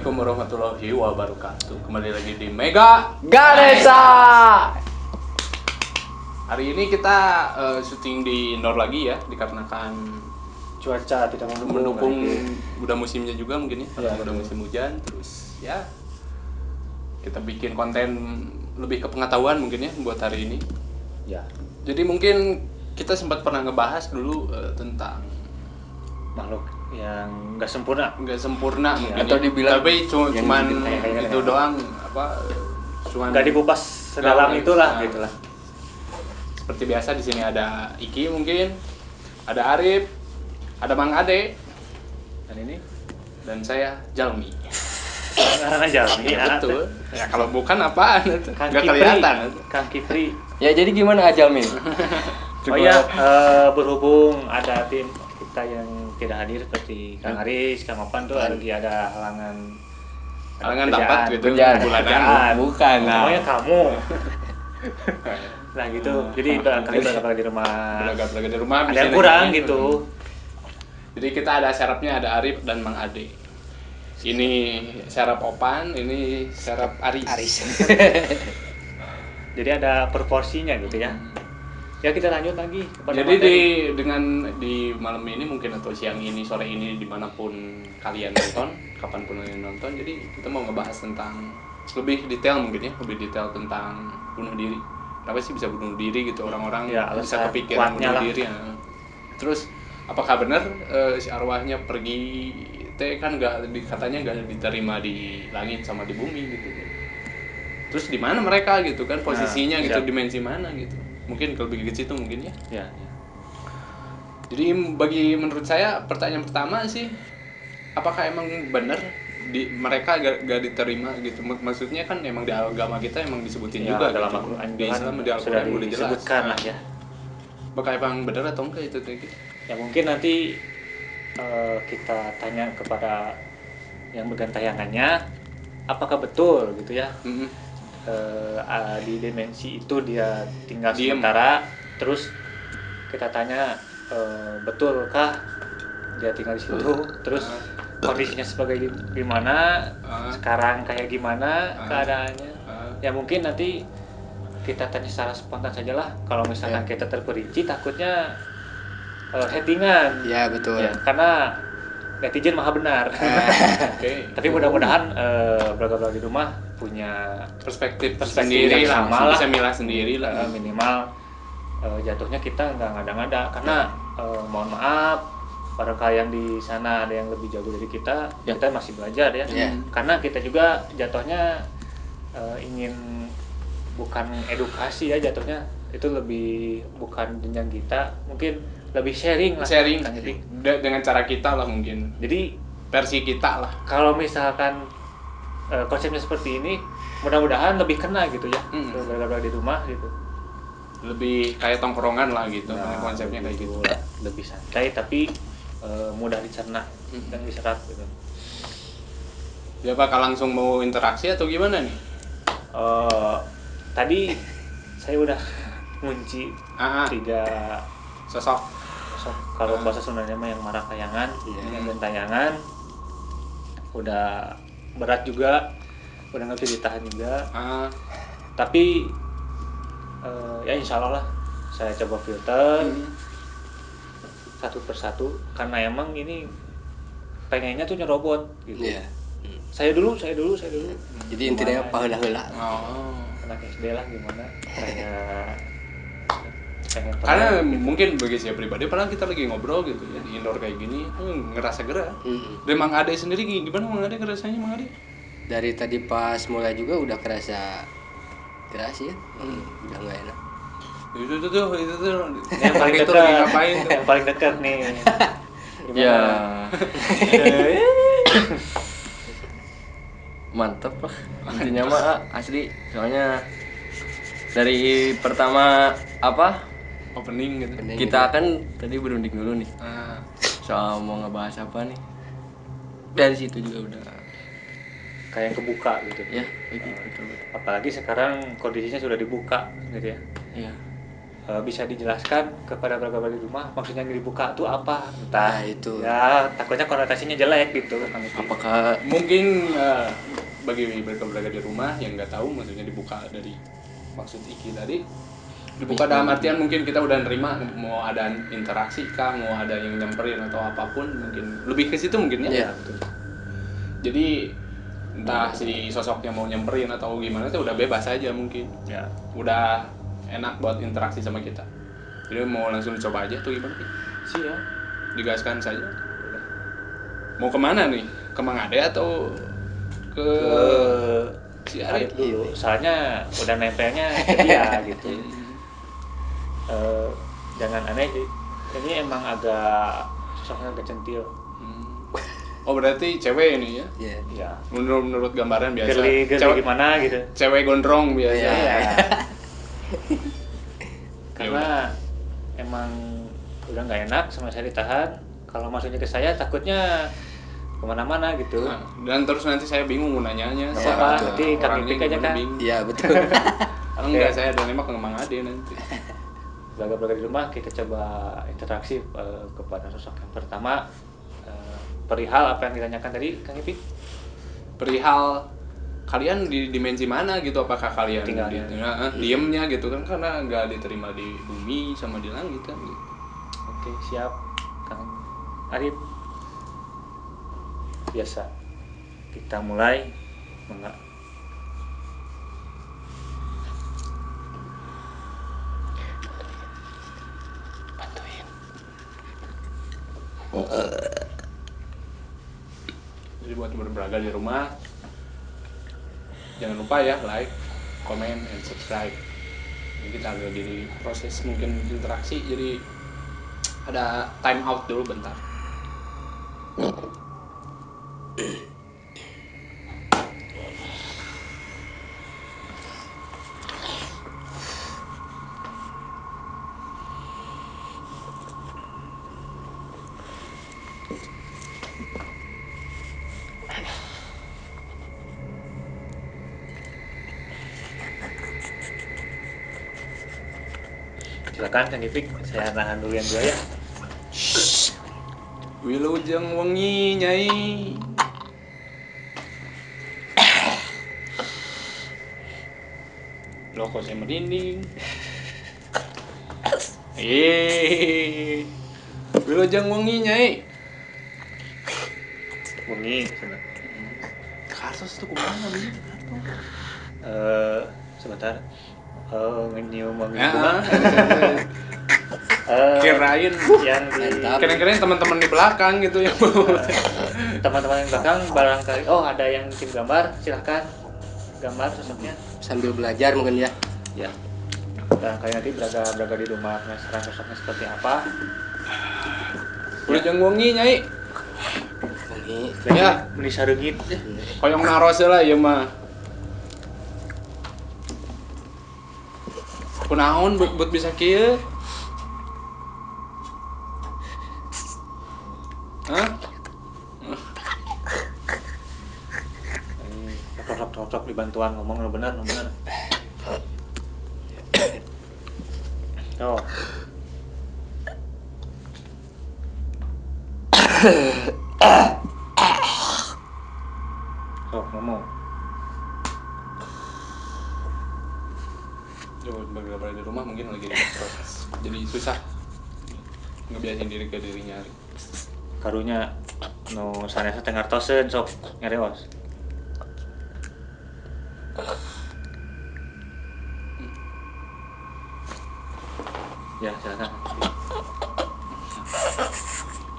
Assalamualaikum warahmatullahi wabarakatuh. Kembali lagi di Mega Ganesha. Hari ini kita syuting di indoor lagi ya, dikarenakan cuaca tidak mendukung udah musimnya juga mungkin ya, ya udah musim hujan. Terus ya kita bikin konten lebih ke pengetahuan mungkin ya buat hari ini. ya Jadi mungkin kita sempat pernah ngebahas dulu tentang makhluk yang nggak sempurna. mungkin atau dibilang tapi cuman kayak itu doang cuman nggak dikupas sedalam nggak, itulah nah. gitulah. Seperti biasa di sini ada Iki mungkin, ada Arif, ada Mang Ade, Dan ini dan saya Jalmi. karena aja Iya betul. Ya kalau bukan apaan itu? Kang Nggak Kipri. kelihatan. Kang Kipri. Ya jadi gimana Ajalmi? Oh ya, berhubung ada tim kita yang tidak hadir seperti Kang Aris, Kang Opan tuh lagi ada halangan dapat gitu Kerjaan. bulanan. Bukan. Namanya kamu. Nah gitu. Jadi barangkali beragam di rumah. Beragam di rumah. Ada bisa yang kurang nanya. gitu. Jadi kita ada serapnya, ada Arif dan Mang Ade. Ini serap Opan, ini serap Aris. Jadi ada proporsinya gitu ya. Ya kita lanjut lagi kepada Jadi materi. di malam ini mungkin atau siang ini, sore ini, dimanapun kalian nonton, kapanpun kalian nonton, jadi kita mau ngebahas tentang lebih detail mungkin ya, lebih detail tentang bunuh diri. Kenapa sih bisa bunuh diri gitu orang-orang Ya, bisa alasan kepikiran kuatnya bunuh lah. diri ya. Terus apakah benar si arwahnya pergi kan katanya nggak diterima di langit sama di bumi gitu. Terus di mana mereka gitu kan posisinya gitu, siap. dimensi mana gitu. Mungkin kalau lebih ke situ mungkin ya. Ya. Jadi menurut saya pertanyaan pertama sih, apakah emang benar mereka gak diterima gitu? Maksudnya kan emang di agama kita emang disebutin Ya, juga dalam gitu. Al-Quran Di Islam di sudah Al-Quran udah jelas. disebutkan lah ya. Apakah emang benar atau enggak itu kayak gitu? Ya mungkin nanti kita tanya kepada yang megang tayangannya, apakah betul gitu ya? Mhm. Di dimensi itu dia tinggal Diem. sementara, terus kita tanya betulkah dia tinggal di situ, terus kondisinya sebagai gimana, sekarang kayak gimana keadaannya. Ya mungkin nanti kita tanya secara spontan sajalah. Kalau misalkan kita terperinci, takutnya headingan. Ya betul. Ya, karena netizen maha benar. Oke. Tapi mudah-mudahan beragam di rumah punya Perspektif sendiri sendiri lah, sama lah. bisa milah sendiri lah. Minimal jatuhnya kita nggak ngada-ngada, karena mohon maaf barangkali yang di sana ada yang lebih jago dari kita, kita masih belajar ya. Karena kita juga jatuhnya ingin bukan edukasi ya, jatuhnya itu lebih bukan jenjang kita, mungkin lebih sharing lah. Sharing Kan, jadi dengan cara kita lah mungkin. jadi Versi kita lah. kalau misalkan konsepnya seperti ini, mudah-mudahan lebih kena gitu ya, beragam di rumah gitu. Lebih kayak tongkrongan lah gitu, konsepnya kayak gitu. Lebih santai tapi mudah dicerna dan diserap gitu. Dia bakal langsung mau interaksi atau gimana nih? Tadi saya udah ngunci 3 Sosok. kalau bahasa Sundanya mah yang marah kayangan, yang gentayangan. Udah berat juga, udah nggak bisa ditahan juga. Tapi ya insya Allah lah saya coba filter satu persatu, karena emang ini pengennya tuh nyerobot gitu. Saya dulu. Jadi intinya paheula-heula. Anak SD lah gimana kayak pengen Karena gitu. mungkin bagi saya pribadi, padahal kita lagi ngobrol gitu ya di indoor kayak gini, ngerasa gerah. Dan Mang Ade sendiri gimana Mang Ade ngerasanya Mang Ade? Dari tadi pas mulai juga udah kerasa keras ya. Udah enggak enak. Itu tuh yang paling itu dekat, lagi ngapain tuh? yang paling dekat nih. Gimana? Ya. Mantep lah. Intinya mah asli. Soalnya dari pertama Opening gitu. kita kan tadi berunding dulu nih. Soal mau ngebahas apa nih. Dari situ juga udah Kayak yang kebuka gitu. ya, betul. Apalagi sekarang kondisinya sudah dibuka gitu ya. Iya. bisa dijelaskan kepada warga di rumah maksudnya dibuka itu apa entah Nah, itu. ya takutnya konotasinya jelek gitu. Apakah Mungkin bagi mereka di rumah yang nggak tahu maksudnya dibuka dari maksud Iki tadi, dibuka dalam artian mungkin kita udah nerima mau ada interaksi kah, mau ada yang nyamperin atau apapun, mungkin lebih ke situ mungkin ya. Iya betul. Jadi entah si sosoknya mau nyamperin atau gimana itu udah bebas aja mungkin. Ya. Udah enak buat interaksi sama kita. Jadi mau langsung coba aja tuh gimana sih? Siap. Digaskan saja. Mau kemana nih? Ke Mang Ade atau ke si Arif dulu? Soalnya udah nempelnya ke dia gitu. Jangan aneh sih. Ini emang agak sosoknya agak centil. Oh berarti cewek ini ya? Iya. Ya. Menurut gambaran biasa. Girly Cewek gimana gitu. cewek gondrong biasa. Iya. Karena emang udah nggak enak sama saya ditahan. Kalau masuknya ke saya takutnya kemana-mana gitu. Nah, dan terus nanti saya bingung mau nanyanya. Nggak siapa apa-apa, tuh nanti kami orangnya pick aja gimana, kan. bingung. Iya, betul. Enggak, saya ada nembak ke Mang Ade nanti. Belaga-belaga di rumah kita coba interaksi kepada sosok yang pertama. Perihal apa yang ditanyakan tadi Kang Ipik? Perihal kalian di dimensi mana gitu, apakah kalian Tinggalnya. diemnya gitu kan karena nggak diterima di bumi sama di langit kan gitu. Oke, siap. Kang Arif. Biasa. Kita mulai Jadi buat berberagam di rumah, jangan lupa ya like, comment, and subscribe. Ini kita agak jadi proses mungkin interaksi, jadi ada time out dulu bentar. silakan Kang Ipik, saya nahan dulu yang dua ya. Wilujeng wengi nyai. Loh kok saya merinding. Wilujeng wengi nyai. Wengi Kartos tuh kemana nih? sebentar. Nyium wangi Ya, bunga. kirain Yang di kira-kira teman-teman di belakang gitu yang teman-teman yang belakang barangkali ada yang bikin gambar, silahkan gambar sosoknya. Sambil belajar mungkin ya. Ya. Barangkali nanti beraga di rumah penasaran sosoknya seperti apa. Wilujeng wengi nyai. Ini Ya. Meni sareungit. Koyong narose lah ya mah. Kunaon buat bisa kieu? Hah? Sok dibantuan ngomong bener. Oh. Sok ngomong. Beberapa di rumah mungkin lagi di proses. Jadi susah ngebiasain diri ke dirinya. Karunya nu sanesna teh ngartoseun sok ngareos. Ya, silakan.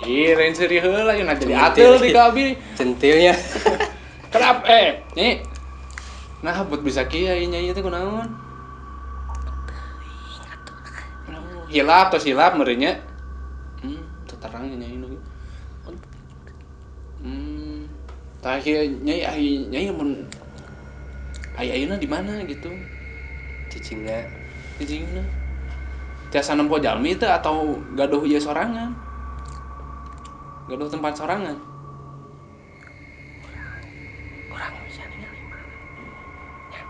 Lain seri heula yang jadi atel di kabi. centilnya. Kenapa nih. Nah, buat bisa kieu nyai teh kunaon? Hilap atau silap meureunnya? Terang nyai nu. Tah nyai mun ayeuna di mana gitu? Cicingnya Cicingna. Tiasa nempo jalmi teh atau gaduh ieu sorangan? Gaduh tempat sorangan. orang bisa ningali mana. Ya.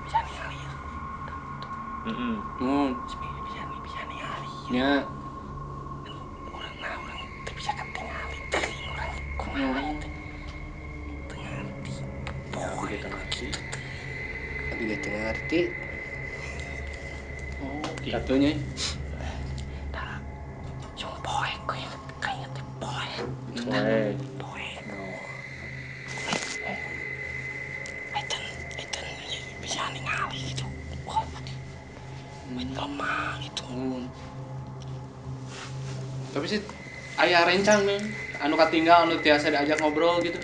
Bisa ningali ya. Mun Bisa ningali nya orang teu bisa katingali teuing urang kumaha teh teu ngarti Abi kita ngerti. abi ge teu ngarti gitu nya tah yung poek kayak teh poek Poe. No. Aitan bisa ningali gitu wah main lemah gitu tapi sih aya rencang nih anu katinggal anu tiasa diajak ngobrol gitu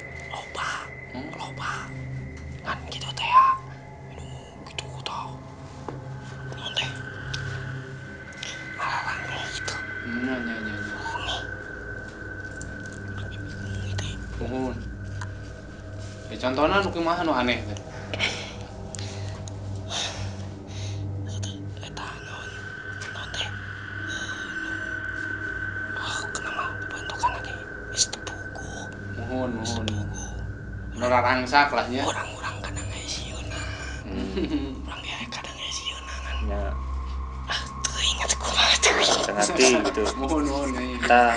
loba kan gitu teh ya gitu tau non teh alang gitu nya gitu mohon contohnya anu kumaha anu aneh teh eta non teh kenapa bentukan lagi istepugu mohon anu rarangsak lah nya orang-orang kadang sieunan orang ya kadang sieunan kan Ya, teu ingat kumaha teu kita ngerti gitu. mohon nya Tah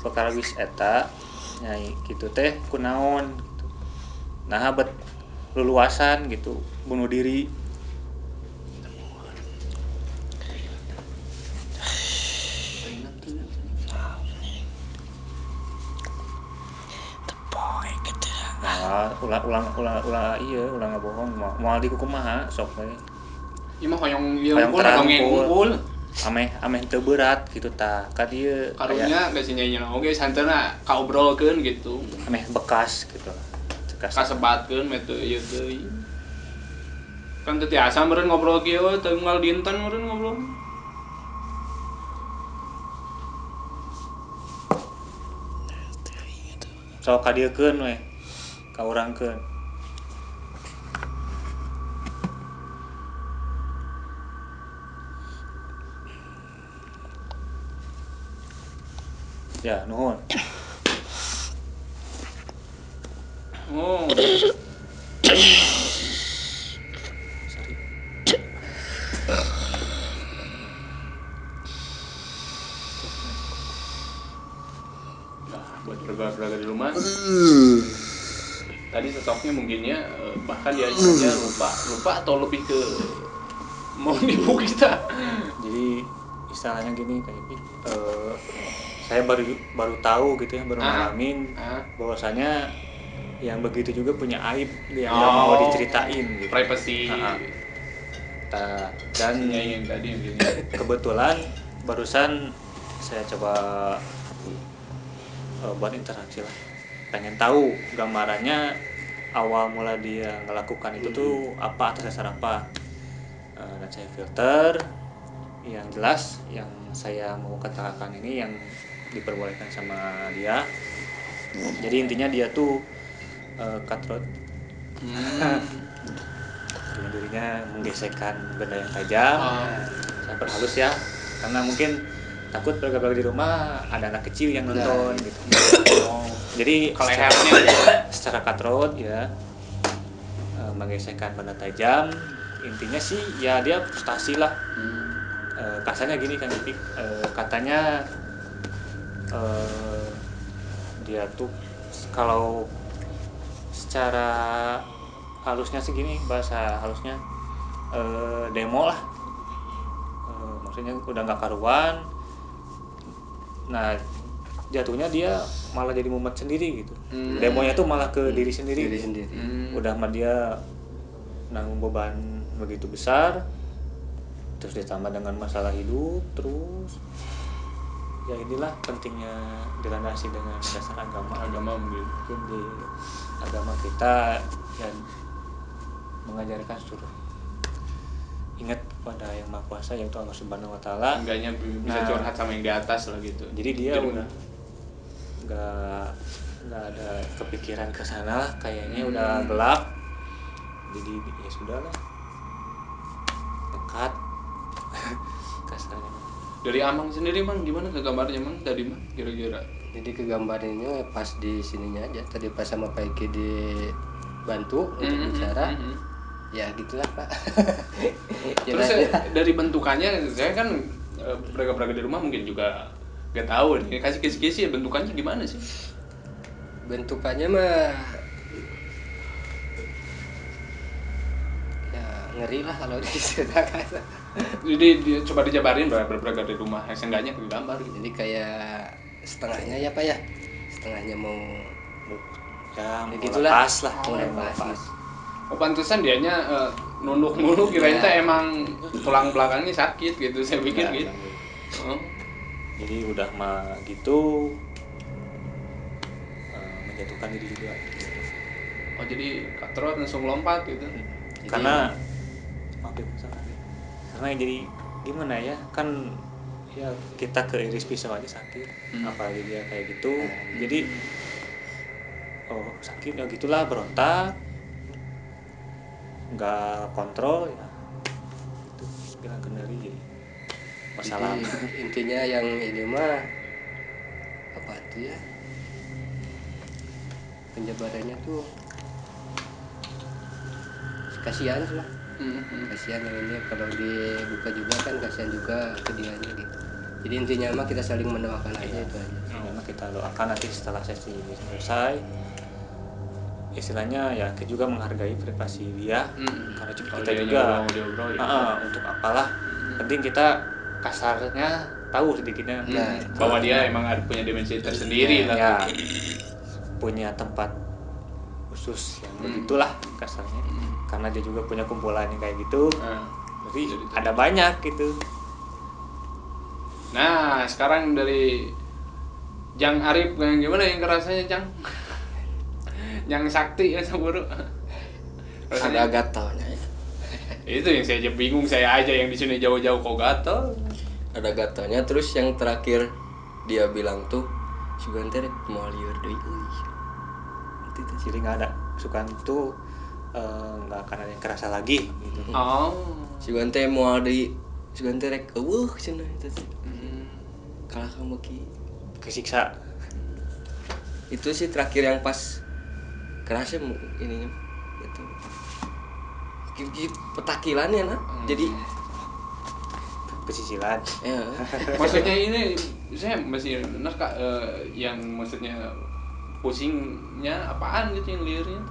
perkara geus eta nyai kitu teh kunaon gitu. Nah, bet luluasan gitu bunuh diri. poek gitu Nah, ulah ngabohong moal di kumaha sok we. ieu mah hoyong ieu Hoyong ngumpul terang ngumpul Ameh teu berat gitu tah. Ka dieu karunya geus nyanyi oge santeuna kaobrolkeun gitu ameh bekas gitu lah. kasebatkeun meh teu ieu deui kan teu tiasa meureun ngobrol kieu teu unggal dinten meureun ngobrol Sok ka dieu keun we. Ka urang keun. Ya, nuhun. oh Sorry. nah buat berbagai di rumah tadi cocoknya mungkinnya bahkan dia aja lupa atau lebih ke mau nipu kita Jadi istilahnya gini kayak saya baru tahu gitu ya, baru ngalamin bahwasanya yang begitu juga punya aib yang nggak mau diceritain gitu. privacy Dan yang tadi mungkin kebetulan barusan saya coba buat interaksi lah, pengen tahu gambarannya awal mula dia melakukan itu tuh apa, atas dasar apa. Dan saya filter yang jelas yang saya mau katakan ini yang diperbolehkan sama dia. Jadi intinya dia tuh cutthroat. Dirinya menggesekkan benda yang tajam. Saya perhalus ya, karena mungkin takut bergabung di rumah ada anak kecil yang nonton gitu. Jadi secara cutthroat ya, menggesekkan benda tajam. Intinya sih ya dia frustasi lah. Kasarnya gini kan, katanya dia tuh kalau secara halusnya sih gini, bahasa halusnya demo lah, maksudnya udah nggak karuan. Nah jatuhnya dia malah jadi mumet sendiri gitu. Demonya tuh malah ke diri sendiri. Udah mah dia nanggung beban begitu besar, terus ditambah dengan masalah hidup, terus ya inilah pentingnya dilandasi dengan dasar agama mungkin di agama kita yang mengajarkan suruh ingat pada yang Maha Kuasa, yaitu Allah Subhanahu Wa Taala. enggaknya bisa curhat sama yang di atas lah gitu. Jadi dia udah nggak ada kepikiran ke sana, kayaknya udah gelap. Jadi ya sudahlah, dekat kasarnya. Dari Amang sendiri Mang gimana kegambarnya Mang tadi Mang kira-kira? Jadi kegambarannya pas di sininya aja, tadi pas sama Pak Eki dibantu untuk bicara. Ya gitulah Pak. Terus dari bentukannya saya kan beragam-beragam di rumah mungkin juga gak tahu nih, kasih kisi-kisi bentukannya gimana sih? Bentukannya mah ya ngeri lah kalau diceritakan. Jadi dia coba dijabarin beragam di rumah, seenggaknya ke gambar gitu. Jadi kayak setengahnya ya Pak ya, setengahnya mau Ya, ya mau gitulah. lepas lah, Mau mulai lepas melepas. gitu. Oh pantesan dianya nunduk mulu, kirain Iya. teh emang tulang belakangnya sakit gitu, saya pikir Enggak, gitu. enggak. Oh. Jadi udah mah gitu menjatuhkan diri juga. Oh jadi katrot langsung lompat gitu. Jadi, Karena maaf ya, karena jadi gimana ya, kan ya kita keiris pisau aja sakit, apalagi dia kayak gitu. Jadi sakit ya gitulah, berontak, nggak kontrol ya, itu bilang kendali jadi masalah. jadi intinya yang ini mah apa tuh ya, penjabarannya tuh kasihan lah. Kasihan yang ini kalau dibuka juga kan kasihan juga ke dianya gitu. Jadi intinya mah kita saling mendoakan aja itu aja. Karena kita doakan nanti setelah sesi ini selesai, istilahnya ya kita juga menghargai privasi dia, karena kita juga untuk apalah, penting kita kasarnya tahu sedikitnya bahwa dia emang ada punya dimensi tersendiri lah. Ya, punya tempat khusus yang begitulah kasarnya, karena dia juga punya kumpulan yang kayak gitu. Jadi ada banyak gitu. Nah sekarang dari Jang Arif yang gimana yang kerasanya Jang? Yang sakti ya Saburu. Agak gatalnya ya. Itu yang saya aja bingung, saya aja yang di sini jauh-jauh kok gatal. Ada gatalnya, terus yang terakhir dia bilang tuh si Gante rek mau liur deui euy. Itu jadi nggak ada sukan tuh nggak akan ada yang kerasa lagi gitu. Oh. Si Gante mau di si Gante rek eueuh cenah itu. Kalah kamu ki Kesiksa. itu sih terakhir yang pas kerasnya ininya itu petakilannya nah jadi Pesisilan. ya. Maksudnya ini saya masih benar Kak, yang maksudnya pusingnya apaan gitu yang liurnya?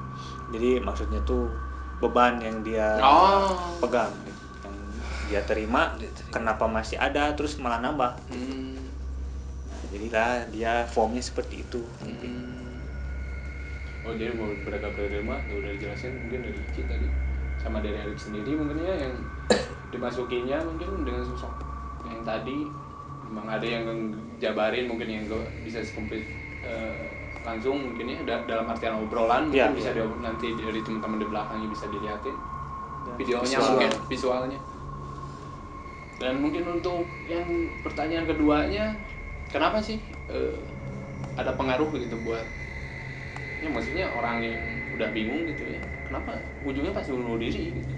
Jadi maksudnya tuh beban yang dia pegang, yang dia terima, kenapa masih ada terus malah nambah. Jadilah dia formnya seperti itu. Oh jadi mau beragam dari rumah udah dijelasin mungkin dari kita tadi sama dari Arif sendiri mungkin ya yang dimasukinya mungkin dengan sosok yang tadi memang ada yang jabarin mungkin yang gak bisa komplit langsung mungkin ya dalam artian obrolan mungkin bisa nanti dari teman-teman di belakangnya bisa dilihatin videonya mungkin visualnya. Dan mungkin untuk yang pertanyaan keduanya, kenapa sih ada pengaruh gitu buat ya maksudnya orang yang udah bingung gitu ya, kenapa ujungnya pasti bunuh diri gitu.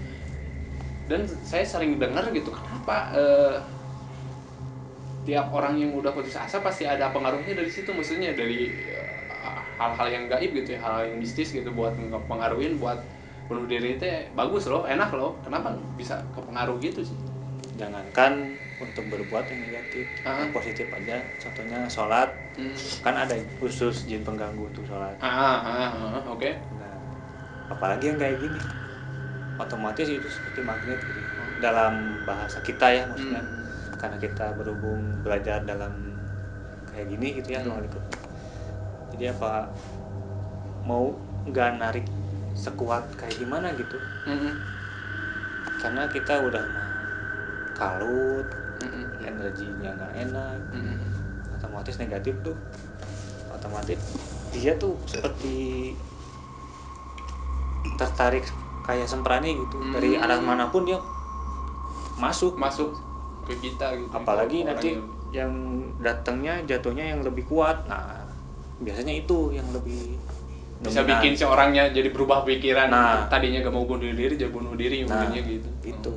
Dan saya sering dengar gitu kenapa tiap orang yang udah putus asa pasti ada pengaruhnya dari situ, maksudnya dari hal-hal yang gaib gitu ya, hal yang mistis gitu buat ngepengaruhin buat bunuh diri itu bagus loh, enak loh, kenapa bisa kepengaruh gitu sih? Jangankan untuk berbuat yang negatif, yang positif aja. Contohnya sholat, kan ada khusus jin pengganggu untuk sholat. Oke. Nah, apalagi yang kayak gini, otomatis itu seperti magnet gitu. Dalam bahasa kita ya maksudnya, karena kita berhubung belajar dalam kayak gini gitu ya, jadi apa mau nggak narik sekuat kayak gimana gitu, karena kita udah kalut, energinya nggak enak, otomatis negatif tuh, otomatis dia tuh seperti tertarik kayak semprani gitu, dari arah manapun dia masuk ke kita gitu. Apalagi nanti yang datangnya jatuhnya yang lebih kuat, nah biasanya itu yang lebih bisa bikin si orangnya jadi berubah pikiran, tadinya gak mau bunuh diri jadi bunuh diri mungkinnya gitu. Itu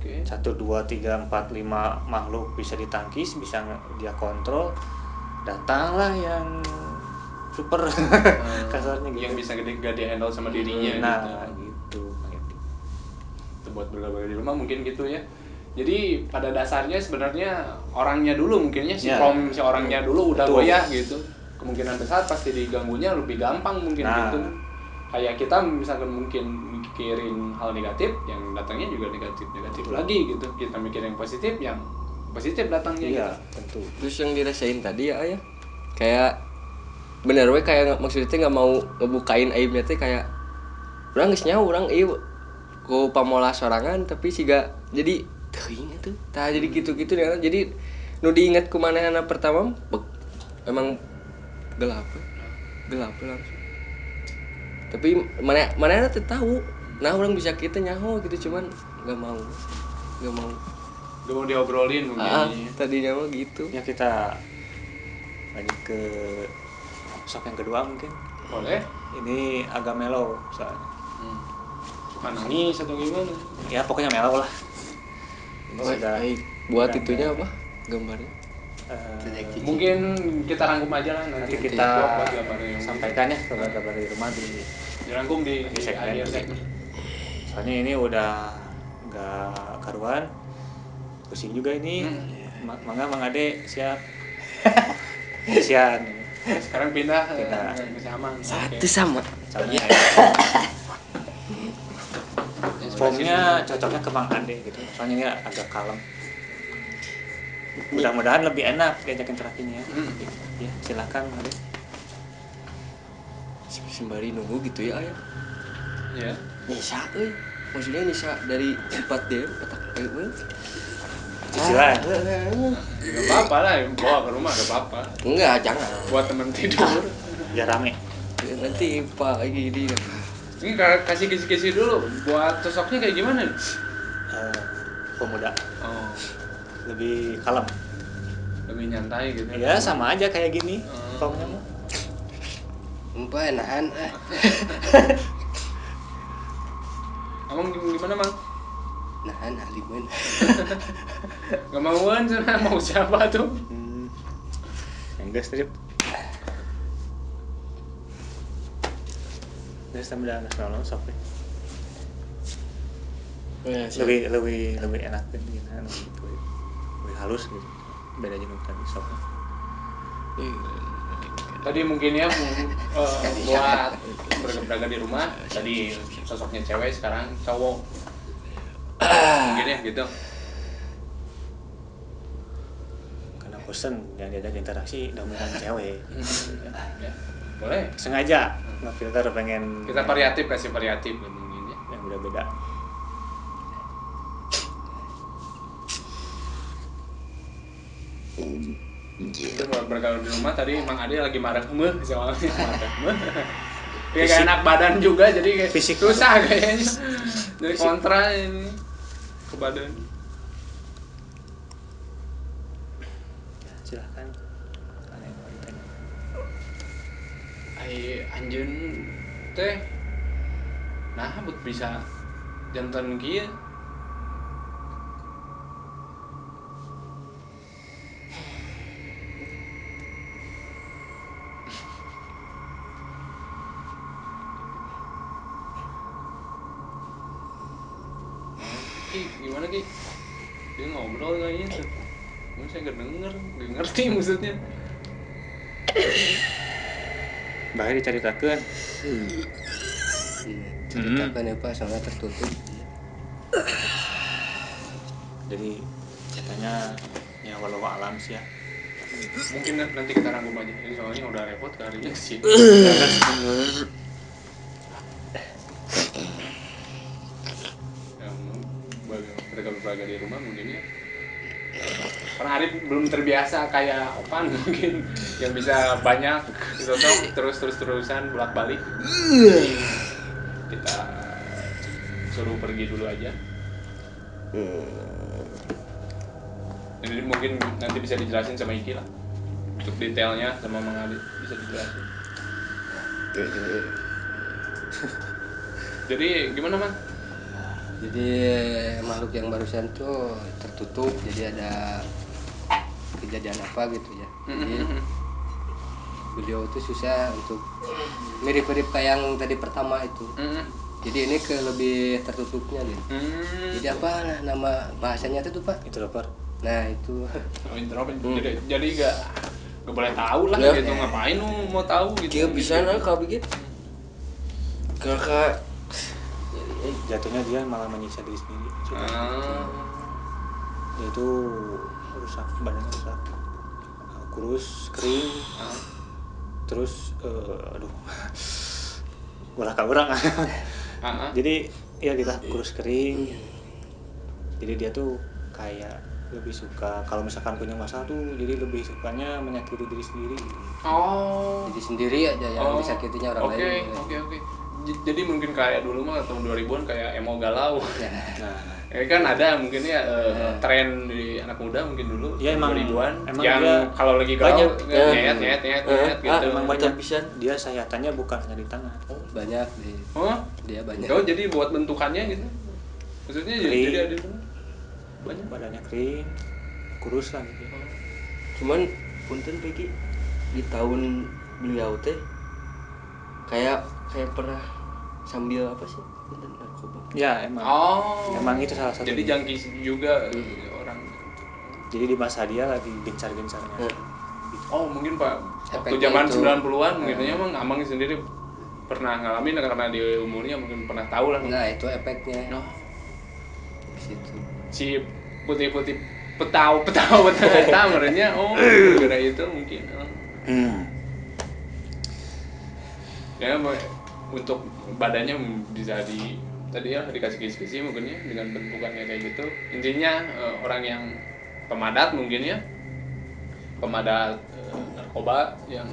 1, 2, 3, 4, 5 makhluk bisa ditangkis, bisa dia kontrol, datanglah yang super kasarnya gitu, yang bisa gak di handle sama dirinya gitu. Itu buat bergaul di rumah mungkin gitu ya. Jadi pada dasarnya sebenarnya orangnya dulu mungkinnya si Ya. si orangnya dulu udah Betul. goyah gitu. Kemungkinan besar pasti diganggunya lebih gampang mungkin Nah. gitu. Kayak kita misalkan mungkin mikirin hal negatif, yang datangnya juga negatif lagi gitu. Kita mikir yang positif datangnya Iya, gitu. tentu. Terus yang dirasain tadi ya ayah kayak bener we kayak maksudnya nggak mau ngebukain aibnya teh kayak orang geus nyaho urang ieu ku pamola sorangan tapi siga jadi teuing atuh tah jadi gitu-gitu ya. Jadi nu diingat ku manehna pertama emang gelap langsung. Tapi manehna teh tahu nah orang bisa kita nyaho gitu cuman nggak mau Gak mau diobrolin mungkin. tadinya mah gitu. Ya kita lanjut ke sok yang kedua mungkin. Boleh. Ini agak mellow soalnya. Suka nangis atau gimana? Ya pokoknya mellow lah. Ini Oh, sudah buat sudah itunya ada, apa gambarnya Mungkin kita rangkum aja lah nanti kita buat gambar yang sampaikan ya kabar-kabar di rumah dirangkum di segmen. akhir segmen. Soalnya ini udah nggak karuan, pusing juga ini. Mangga Mang Ade siap. Kasihan. Sekarang pindah ke sama. satu sama Soalnya formnya cocoknya ke Mang Ade gitu. Soalnya ini agak kalem. Mudah-mudahan lebih enak diajakin terapinya. Ya, silakan Mang Ade. sembari nunggu gitu ya ayah Ya. Nisa maksudnya Nisa dari 4D petak euy Cicilan. Gak apa-apa lah, bawa ke rumah gak apa-apa. enggak jangan Buat temen tidur. Biar rame. nanti Pak ini Ini kasih kisi-kisi dulu. Buat sosoknya kayak gimana nih? Pemuda Oh, lebih kalem. lebih nyantai gitu. Ya sama aja kayak gini. Formnya mah. Empa enakan Emang gimana, Mang? nahan aliman Gak mauan sana, mau siapa tuh? Enggak strip. Terus sambil nolong sok deh. Lebih enak kan gitu, lebih halus gitu. Beda jenuh tadi sok. Tadi mungkin ya buat bergebraga di rumah. Tadi sosoknya cewek, sekarang cowok. Mungkin ya gitu. Karena bosen yang diajak interaksi dominan cewek. Ya, boleh. Sengaja ngefilter pengen Kita variatif, kasih variatif mungkin ya. yang beda-beda. Itu bergaul di rumah tadi Mang Ade lagi marah soalnya marah kayak gak enak badan juga jadi kayak Fisik susah kayaknya jadi kontra ini ke badan. Ya, silahkan kalian mau ditanya. Ai anjeun teh nah buat bisa jantan kieu Ki, gimana Ki? Dia ngobrol kayaknya tuh. Gue saya gak ngerti maksudnya. Bahaya diceritakan. ceritakan ya Pak soalnya tertutup Jadi katanya ya walau alam sih ya. Mungkin nanti kita rangkum aja. Ini soalnya udah repot karinya sih. Beragam di rumah mungkin ya. Karena Arif belum terbiasa kayak Opan mungkin yang bisa banyak sosok terus-terusan bolak-balik. Jadi kita suruh pergi dulu aja. Jadi mungkin nanti bisa dijelasin sama Iki lah. Untuk detailnya sama Mang Adi bisa dijelasin. Jadi gimana Man? jadi makhluk yang barusan tuh tertutup jadi ada kejadian apa gitu ya jadi beliau tuh susah untuk mirip-mirip kayak yang tadi pertama itu Jadi ini ke lebih tertutupnya gitu. Jadi apa nama bahasanya itu tuh Pak? Introvert. Nah itu. Introvert. Jadi gak boleh tahu lah gitu, ngapain lu mau tahu gitu. Dia bisa nah kalau begitu. Kakak jatuhnya dia malah menyiksa diri sendiri. Dia itu rusak, badannya rusak, kurus, kering, terus ulah orang. Jadi ya kita kurus kering. Jadi dia tuh kayak lebih suka kalau misalkan punya masalah tuh, jadi lebih sukanya menyakiti diri sendiri. Diri sendiri aja yang disakitinya orang lain. Oke. Jadi mungkin kayak dulu mah tahun 2000-an kayak emo galau. Nah, kan ada mungkin ya tren di anak muda mungkin dulu ya, emang 2000-an emang yang kalau lagi galau nyet gitu. Emang banyak bisa. Dia sayatannya bukan hanya di tangan. Banyak di. Dia banyak. Jadi buat bentukannya gitu. Maksudnya jadi ada banyak badannya kering, kurus lah gitu. Cuman punten Pegi di tahun beliau teh kayak pernah sambil apa sih? Punten narkoba. Ya emang. Emang itu salah satu. Jadi jangkis juga orang. Jadi di masa dia lagi gencar-gencarnya. Mungkin Pak waktu zaman 90-an mungkin emang Amang sendiri pernah ngalamin karena di umurnya mungkin pernah tahu lah. Nah, itu efeknya. Situ. Si putih-putih petau merenya gara itu mungkin. Ya untuk badannya bisa tadi ya dikasih kisi-kisi mungkin ya dengan bentukannya kayak gitu. Intinya orang yang pemadat mungkin ya. Pemadat narkoba yang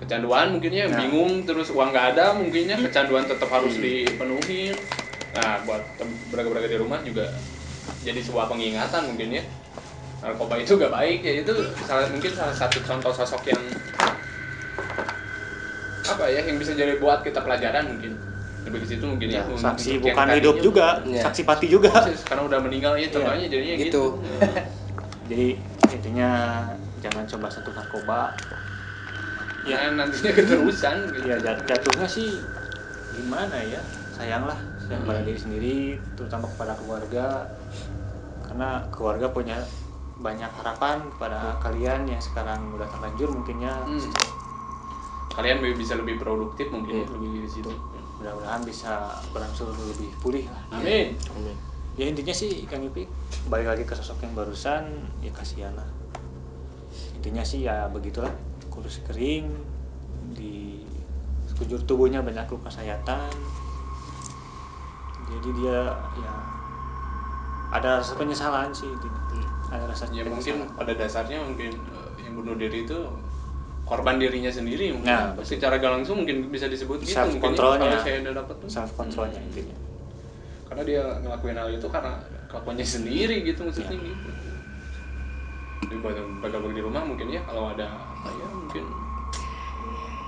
kecanduan mungkinnya bingung terus uang nggak ada mungkinnya kecanduan tetap harus dipenuhi. Nah buat beragam-beragam di rumah juga jadi sebuah pengingatan mungkin ya narkoba itu gak baik ya, itu mungkin salah satu contoh sosok yang apa ya yang bisa jadi buat kita pelajaran mungkin lebih ke situ mungkin ya, saksi bukan hidup juga saksi pati juga karena udah meninggal ya contohnya jadinya gitu. Jadi intinya jangan coba sentuh narkoba ya nantinya keterusan gitu. Ya jatuhnya sih gimana ya, sayanglah pada diri sendiri terutama kepada keluarga, karena keluarga punya banyak harapan pada kalian yang sekarang udah terlanjur mungkinnya kalian bisa lebih produktif mungkin lebih di situ. Mudah-mudahan bisa berangsur lebih pulih lah. Amin. Ya intinya sih Kang Ipik balik lagi ke sosok yang barusan, ya kasihan lah. Intinya sih ya begitulah, kurus kering, di sekujur tubuhnya banyak luka sayatan. Jadi dia ya ada rasa penyesalan sih intinya. Ada rasa ya mungkin pada dasarnya mungkin yang bunuh diri itu korban dirinya sendiri mungkin. Nah, secara gak langsung mungkin bisa disebut gitu self controlnya. Kalau saya udah dapat tuh self controlnya intinya. Karena dia ngelakuin hal itu karena kelakuannya sendiri gitu maksudnya gitu. Jadi buat bagi di rumah mungkin ya kalau ada mungkin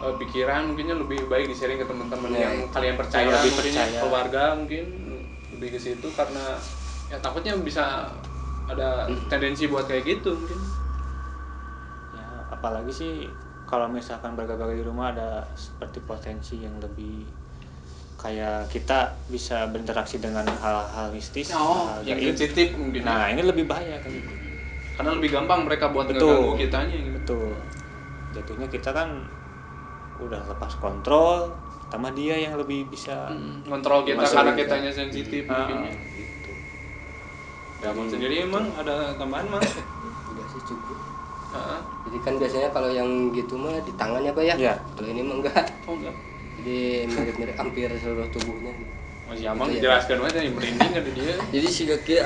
pikiran mungkinnya lebih baik di-sharing ke teman-teman yang kalian percaya, lebih mungkin percaya. Keluarga mungkin lebih ke situ karena ya takutnya bisa ada tendensi buat kayak gitu mungkin. Ya apalagi sih kalau misalkan beragam-agam di rumah ada seperti potensi yang lebih kayak kita bisa berinteraksi dengan hal-hal mistis, yang sensitif mungkin. Nah ini lebih bahaya kan, karena lebih gampang mereka buat ngeganggu kitanya gitu. Betul. Jatuhnya kita kan udah lepas kontrol, sama dia yang lebih bisa kontrol kita karena kitanya sensitif mungkin. Gitu. Kamu sendiri emang ada tambahan Mas? Udah sih cukup. Jadi kan biasanya kalau yang gitu mah di tangan ya Pak ya? Iya. Kalau ini mah enggak. Enggak. Jadi mirip-mirip hampir seluruh tubuhnya. Masih Amang jelaskan aja yang merinding ada dia. Jadi si Gaki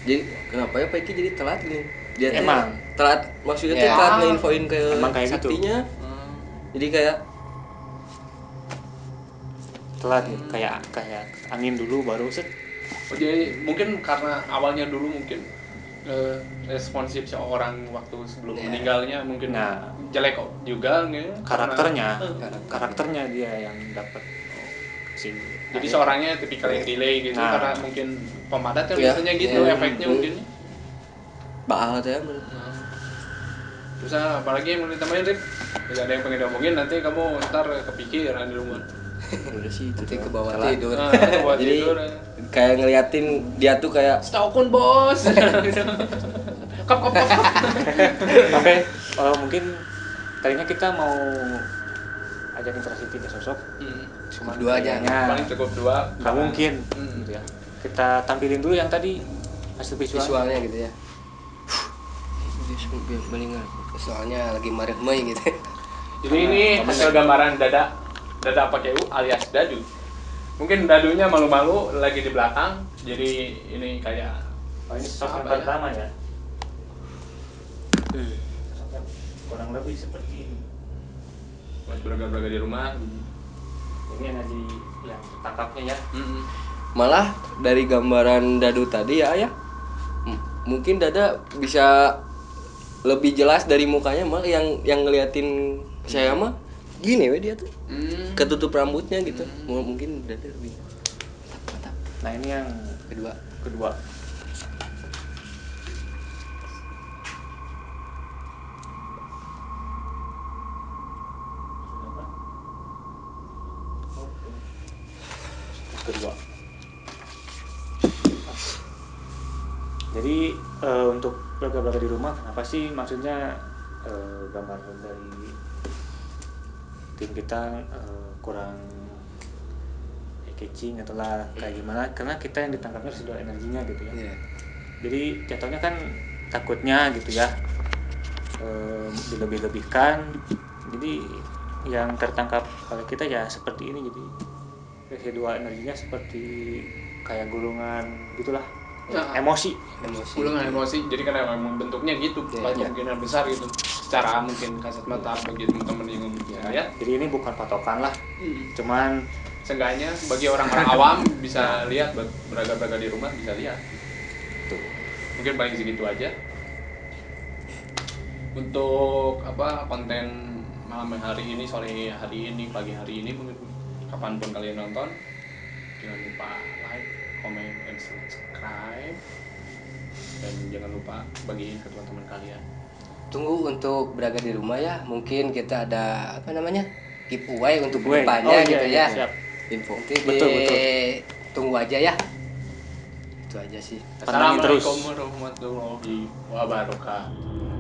jadi kenapa ya Pak Iki jadi telat gini? Dia emang telat maksudnya tuh telat ngeinfoin ke saktinya. Gitu. Jadi kayak telat gitu, kayak angin dulu baru set. Jadi mungkin karena awalnya dulu mungkin responsif seorang waktu sebelum meninggalnya mungkin jelek juga gitu. Karakternya dia yang dapat sih. Jadi seorangnya tipikal yang delay gitu karena mungkin pemadat kan biasanya gitu efeknya mungkin. Baal teh. Terus apalagi yang mau ditambahin Rip? Tidak ada yang pengen ngomongin nanti kamu ntar kepikiran di rumah. Udah sih nanti ke bawah Setelah- tidur. Buat Jadi tidur. kayak ngeliatin dia tuh kayak Stokun bos. Kap. Oke, mungkin tadinya kita mau ajak interaksi 3 sosok, cuma Dua aja. Paling cukup 2. nggak mungkin, gitu ya. Kita tampilin dulu yang tadi hasil visualnya gitu ya. Biar balingan. Soalnya lagi marah gitu. Jadi ini hasil gambaran dada pakai U alias dadu. Mungkin dadunya malu-malu lagi di belakang. Jadi ini kayak Oh, ini sosok yang Apa ya? pertama ya. Sosok yang kurang lebih seperti ini. buat beraga-beraga di rumah. Ini energi yang tertangkapnya ya. Malah dari gambaran dadu tadi ya ayah, mungkin dada bisa lebih jelas dari mukanya, malah yang ngeliatin saya mah gini we dia tuh ketutup rambutnya gitu. Mungkin dada lebih mantap. Nah, ini yang kedua. Kedua. Jadi untuk belaga-belaga di rumah, kenapa sih maksudnya gambar dari tim kita kurang catching atau lah kayak gimana? Karena kita yang ditangkapnya sudah energinya gitu ya. Iya. Jadi jatuhnya kan takutnya gitu ya, dilebih-lebihkan. Jadi yang tertangkap oleh kita ya seperti ini. Jadi residual energinya seperti kayak gulungan gitulah. Emosi. Gulungan emosi. Jadi kan emang bentuknya gitu. Iya. Kemungkinan besar gitu. Secara mungkin kasat mata bagi teman-teman yang ya. Jadi ini bukan patokan lah. Cuman Seenggaknya bagi orang-orang awam bisa lihat, beraga-beraga di rumah bisa lihat. tuh. Mungkin paling segitu aja. Untuk konten malam hari ini, sore hari ini, pagi hari ini, mungkin kapanpun kalian nonton, jangan lupa like, comment, and subscribe, dan jangan lupa bagiin ke teman-teman kalian. Tunggu untuk beraga di rumah ya. Mungkin kita ada giveaway untuk Giveaway. kedepannya Oh, iya, gitu iya, ya. siap. Info. Betul. Tunggu aja ya. Itu aja sih. Pantangin terus. Assalamualaikum warahmatullahi wabarakatuh.